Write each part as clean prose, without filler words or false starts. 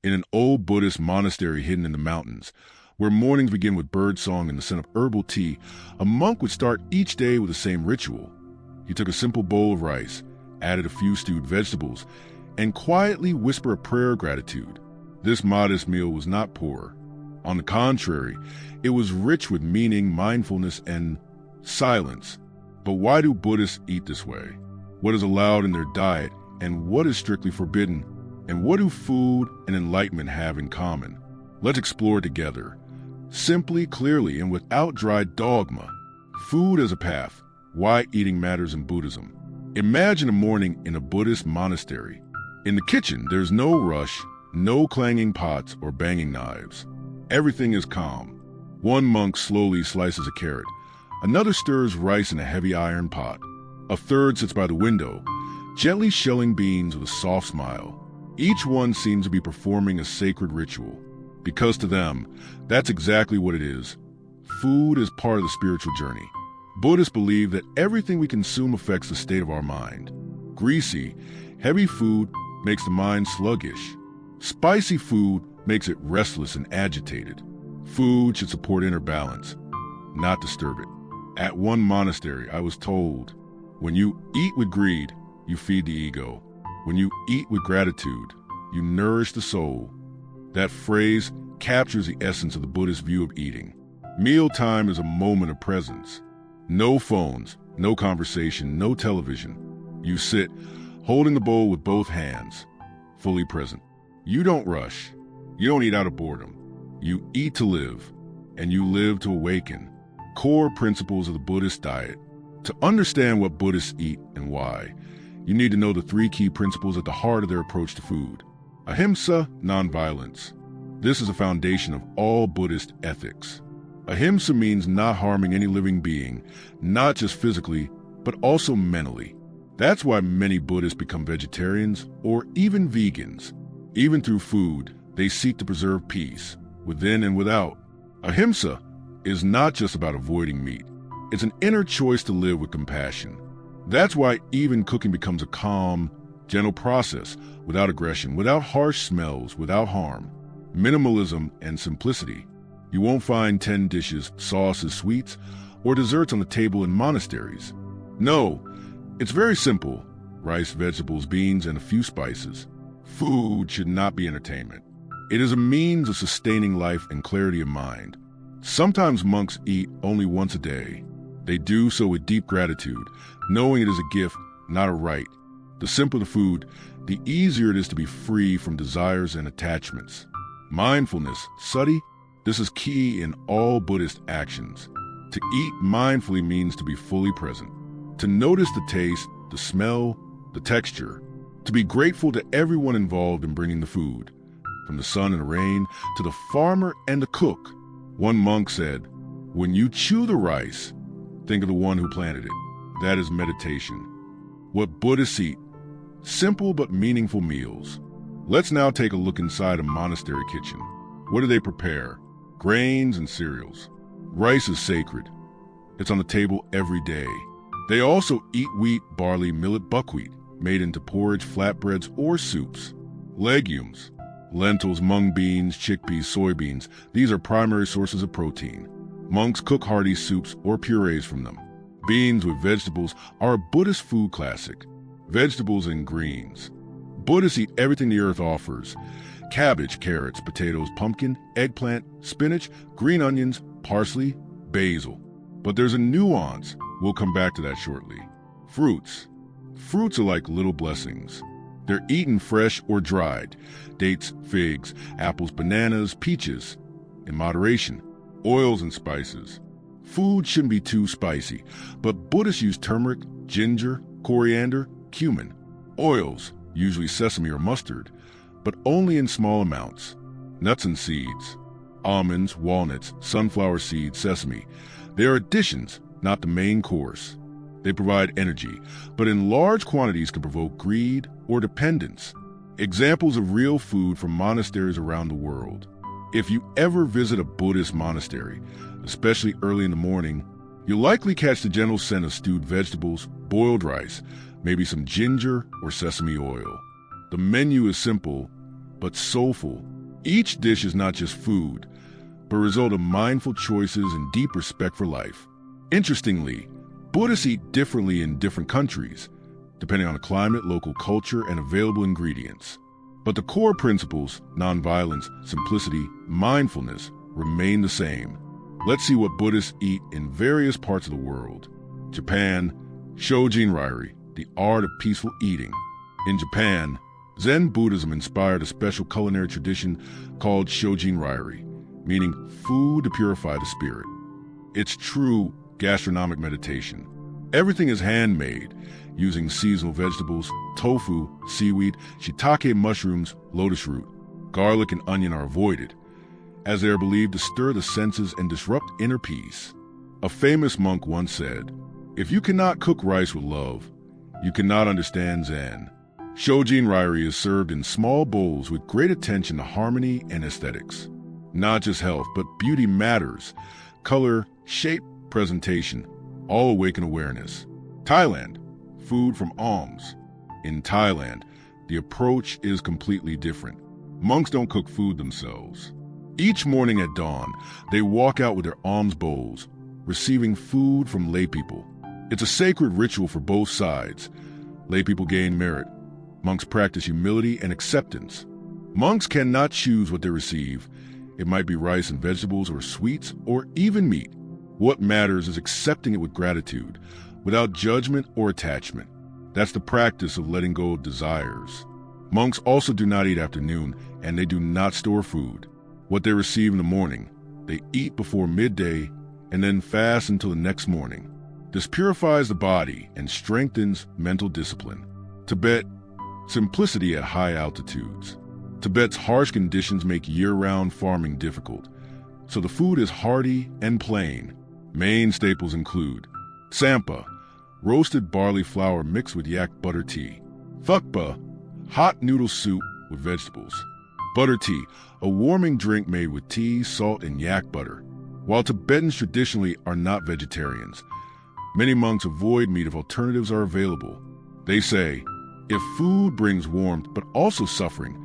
in an old Buddhist monastery hidden in the mountains, where mornings begin with birdsong and the scent of herbal tea, a monk would start each day with the same ritual. He took a simple bowl of rice, added a few stewed vegetables, and quietly whispered a prayer of gratitude. This modest meal was not poor. On the contrary, it was rich with meaning, mindfulness, and silence. But why do Buddhists eat this way? What is allowed in their diet, and what is strictly forbidden? And what do food and enlightenment have in common? Let's explore together, simply, clearly, and without dry dogma. Food as a path, why eating matters in Buddhism. Imagine a morning in a Buddhist monastery. In the kitchen, there's no rush, no clanging pots or banging knives. Everything is calm. One monk slowly slices a carrot. Another stirs rice in a heavy iron pot. A third sits by the window, gently shelling beans with a soft smile. Each one seems to be performing a sacred ritual, because to them, that's exactly what it is. Food is part of the spiritual journey. Buddhists believe that everything we consume affects the state of our mind. Greasy, heavy food makes the mind sluggish. Spicy food makes it restless and agitated. Food should support inner balance, not disturb it. At one monastery, I was told, when you eat with greed, you feed the ego. When you eat with gratitude, you nourish the soul. That phrase captures the essence of the Buddhist view of eating. Mealtime is a moment of presence. No phones, no conversation, no television. You sit, holding the bowl with both hands, fully present. You don't rush. You don't eat out of boredom. You eat to live, and you live to awaken. Core principles of the Buddhist diet. To understand what Buddhists eat and why, you need to know the three key principles at the heart of their approach to food. Ahimsa, nonviolence. This is a foundation of all Buddhist ethics. Ahimsa means not harming any living being, not just physically, but also mentally. That's why many Buddhists become vegetarians or even vegans. Even through food, they seek to preserve peace, within and without. Ahimsa is not just about avoiding meat. It's an inner choice to live with compassion. That's why even cooking becomes a calm, gentle process, without aggression, without harsh smells, without harm. Minimalism and simplicity. You won't find 10 dishes, sauces, sweets, or desserts on the table in monasteries. No, it's very simple. Rice, vegetables, beans, and a few spices. Food should not be entertainment. It is a means of sustaining life and clarity of mind. Sometimes monks eat only once a day. They do so with deep gratitude, knowing it is a gift, not a right. The simpler the food, the easier it is to be free from desires and attachments. Mindfulness, sati, this is key in all Buddhist actions. To eat mindfully means to be fully present, to notice the taste, the smell, the texture, to be grateful to everyone involved in bringing the food, from the sun and the rain to the farmer and the cook. One monk said, "When you chew the rice, think of the one who planted it." That is meditation. What Buddhists eat, simple but meaningful meals. Let's now take a look inside a monastery kitchen. What do they prepare? Grains and cereals. Rice is sacred. It's on the table every day. They also eat wheat, barley, millet, buckwheat, made into porridge, flatbreads, or soups. Legumes, lentils, mung beans, chickpeas, soybeans, these are primary sources of protein. Monks cook hearty soups or purees from them. Beans with vegetables are a Buddhist food classic. Vegetables and greens. Buddhists eat everything the earth offers. Cabbage, carrots, potatoes, pumpkin, eggplant, spinach, green onions, parsley, basil. But there's a nuance. We'll come back to that shortly. Fruits. Fruits are like little blessings. They're eaten fresh or dried. Dates, figs, apples, bananas, peaches. In moderation. Oils and spices. Food shouldn't be too spicy, but Buddhists use turmeric, ginger, coriander, cumin. Oils, usually sesame or mustard, but only in small amounts. Nuts and seeds. Almonds, walnuts, sunflower seeds, sesame. They are additions, not the main course. They provide energy, but in large quantities can provoke greed or dependence. Examples of real food from monasteries around the world. If you ever visit a Buddhist monastery, especially early in the morning, you'll likely catch the gentle scent of stewed vegetables, boiled rice, maybe some ginger or sesame oil. The menu is simple, but soulful. Each dish is not just food, but a result of mindful choices and deep respect for life. Interestingly, Buddhists eat differently in different countries, depending on the climate, local culture, and available ingredients. But the core principles, nonviolence, simplicity, mindfulness, remain the same. Let's see what Buddhists eat in various parts of the world. Japan, shojin-ryori, the art of peaceful eating. In Japan, Zen Buddhism inspired a special culinary tradition called shojin-ryori, meaning food to purify the spirit. It's true gastronomic meditation. Everything is handmade, using seasonal vegetables, tofu, seaweed, shiitake mushrooms, lotus root. Garlic and onion are avoided, as they are believed to stir the senses and disrupt inner peace. A famous monk once said, "If you cannot cook rice with love, you cannot understand Zen." Shojin-ryori is served in small bowls with great attention to harmony and aesthetics. Not just health, but beauty matters. Color, shape, presentation, all awaken awareness. Thailand, food from alms. In Thailand, the approach is completely different. Monks don't cook food themselves. Each morning at dawn, they walk out with their alms bowls, receiving food from laypeople. It's a sacred ritual for both sides. Laypeople gain merit. Monks practice humility and acceptance. Monks cannot choose what they receive. It might be rice and vegetables or sweets or even meat. What matters is accepting it with gratitude, without judgment or attachment. That's the practice of letting go of desires. Monks also do not eat after noon, and they do not store food. What they receive in the morning, they eat before midday and then fast until the next morning. This purifies the body and strengthens mental discipline. Tibet, simplicity at high altitudes. Tibet's harsh conditions make year-round farming difficult, so the food is hearty and plain. Main staples include tsampa, roasted barley flour mixed with yak butter tea. Thukpa, hot noodle soup with vegetables. Butter tea, a warming drink made with tea, salt, and yak butter. While Tibetans traditionally are not vegetarians, many monks avoid meat if alternatives are available. They say, if food brings warmth but also suffering,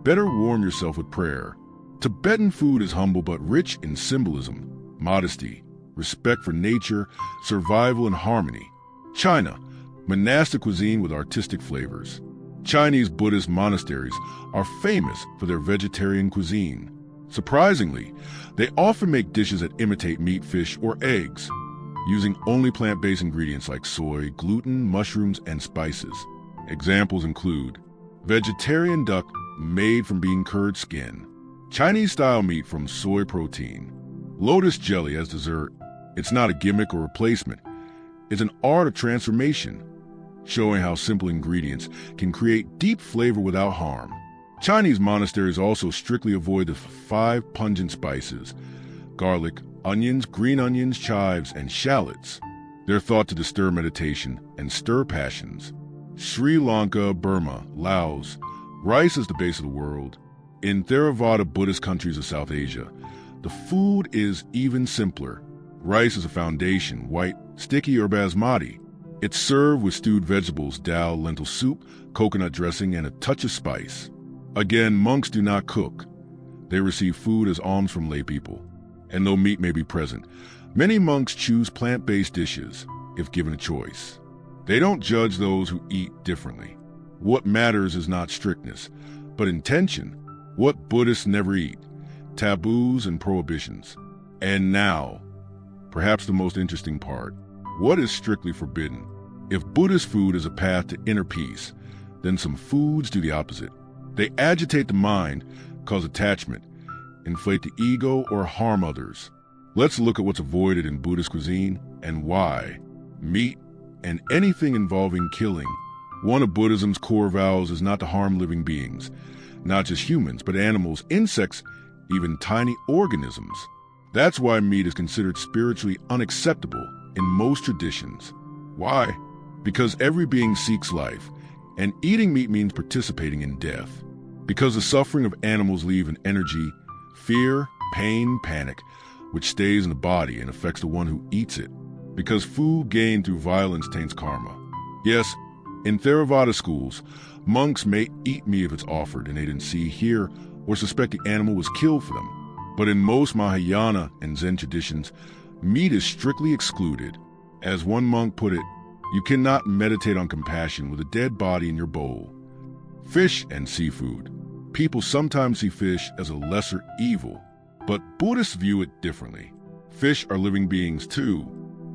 better warm yourself with prayer. Tibetan food is humble but rich in symbolism, modesty, respect for nature, survival, and harmony. China, monastic cuisine with artistic flavors. Chinese Buddhist monasteries are famous for their vegetarian cuisine. Surprisingly, they often make dishes that imitate meat, fish, or eggs, using only plant-based ingredients like soy, gluten, mushrooms, and spices. Examples include vegetarian duck made from bean curd skin, Chinese-style meat from soy protein, lotus jelly as dessert. It's not a gimmick or replacement. It's an art of transformation, showing how simple ingredients can create deep flavor without harm. Chinese monasteries also strictly avoid the 5 pungent spices: garlic, onions, green onions, chives, and shallots. They're thought to disturb meditation and stir passions. Sri Lanka, Burma, Laos, rice is the base of the world. In Theravada Buddhist countries of South Asia, the food is even simpler. Rice is a foundation, white, sticky, or basmati. It's served with stewed vegetables, dal, lentil soup, coconut dressing, and a touch of spice. Again, monks do not cook. They receive food as alms from laypeople. And though meat may be present, many monks choose plant-based dishes if given a choice. They don't judge those who eat differently. What matters is not strictness, but intention. What Buddhists never eat: taboos and prohibitions. And now, perhaps the most interesting part: what is strictly forbidden? If Buddhist food is a path to inner peace, then some foods do the opposite. They agitate the mind, cause attachment, inflate the ego, or harm others. Let's look at what's avoided in Buddhist cuisine and why. Meat and anything involving killing. One of Buddhism's core vows is not to harm living beings, not just humans, but animals, insects, even tiny organisms. That's why meat is considered spiritually unacceptable in most traditions. Why? Because every being seeks life, and eating meat means participating in death. Because the suffering of animals leave an energy, fear, pain, panic, which stays in the body and affects the one who eats it. Because food gained through violence taints karma. Yes, in Theravada schools, monks may eat meat if it's offered, and they didn't see, hear, or suspect the animal was killed for them. But in most Mahayana and Zen traditions, meat is strictly excluded. As one monk put it, you cannot meditate on compassion with a dead body in your bowl. Fish and seafood. People sometimes see fish as a lesser evil, but Buddhists view it differently. Fish are living beings too.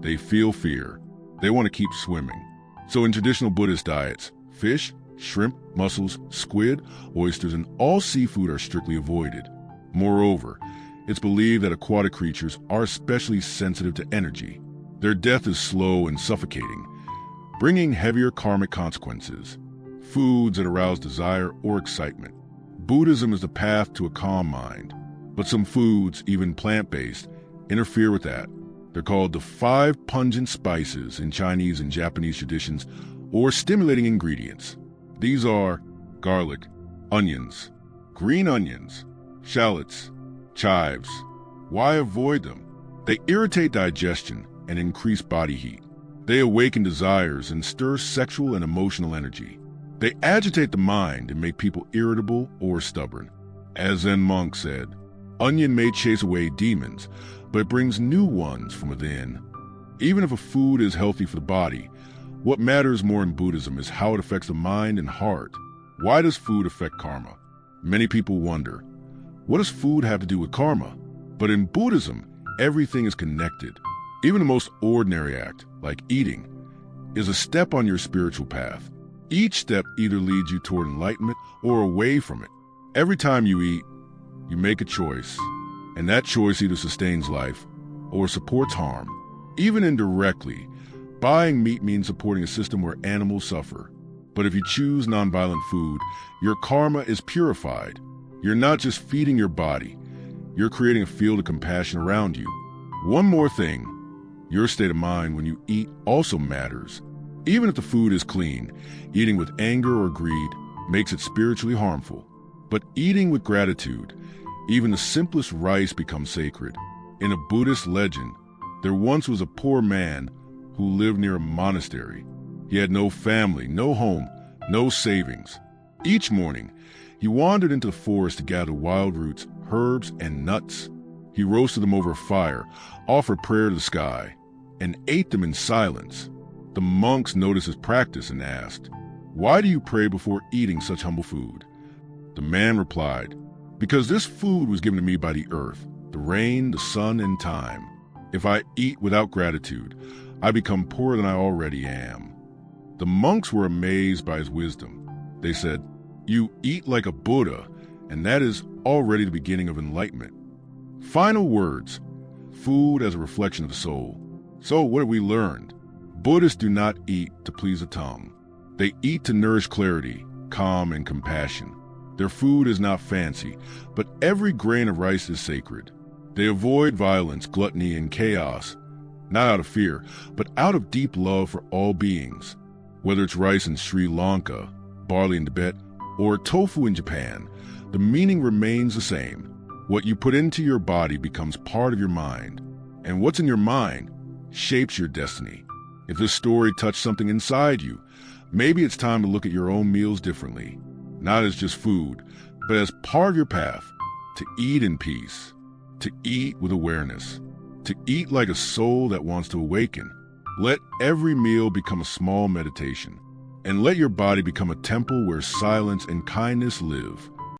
They feel fear. They want to keep swimming. So in traditional Buddhist diets, fish, shrimp, mussels, squid, oysters, and all seafood are strictly avoided. Moreover, it's believed that aquatic creatures are especially sensitive to energy. Their death is slow and suffocating, bringing heavier karmic consequences. Foods that arouse desire or excitement. Buddhism is the path to a calm mind, but some foods, even plant-based, interfere with that. They're called the 5 pungent spices in Chinese and Japanese traditions, or stimulating ingredients. These are garlic, onions, green onions, shallots, chives. Why avoid them? They irritate digestion and increase body heat. They awaken desires and stir sexual and emotional energy. They agitate the mind and make people irritable or stubborn. As Zen monk said, onion may chase away demons, but it brings new ones from within. Even if a food is healthy for the body, what matters more in Buddhism is how it affects the mind and heart. Why does food affect karma? Many people wonder, what does food have to do with karma? But in Buddhism, everything is connected. Even the most ordinary act, like eating, is a step on your spiritual path. Each step either leads you toward enlightenment or away from it. Every time you eat, you make a choice, and that choice either sustains life or supports harm. Even indirectly, buying meat means supporting a system where animals suffer. But if you choose nonviolent food, your karma is purified. You're not just feeding your body, you're creating a field of compassion around you. One more thing, your state of mind when you eat also matters. Even if the food is clean, eating with anger or greed makes it spiritually harmful. But eating with gratitude, even the simplest rice becomes sacred. In a Buddhist legend, there once was a poor man who lived near a monastery. He had no family, no home, no savings. Each morning, he wandered into the forest to gather wild roots, herbs, and nuts. He roasted them over a fire, offered prayer to the sky, and ate them in silence. The monks noticed his practice and asked, "Why do you pray before eating such humble food?" The man replied, "Because this food was given to me by the earth, the rain, the sun, and time. If I eat without gratitude, I become poorer than I already am." The monks were amazed by his wisdom. They said, "You eat like a Buddha, and that is already the beginning of enlightenment." Final words, food as a reflection of the soul. So what have we learned? Buddhists do not eat to please the tongue. They eat to nourish clarity, calm, and compassion. Their food is not fancy, but every grain of rice is sacred. They avoid violence, gluttony, and chaos, not out of fear, but out of deep love for all beings. Whether it's rice in Sri Lanka, barley in Tibet, or tofu in Japan, the meaning remains the same. What you put into your body becomes part of your mind, and what's in your mind shapes your destiny. If this story touched something inside you, maybe it's time to look at your own meals differently, not as just food, but as part of your path, to eat in peace, to eat with awareness, to eat like a soul that wants to awaken. Let every meal become a small meditation, and let your body become a temple where silence and kindness live.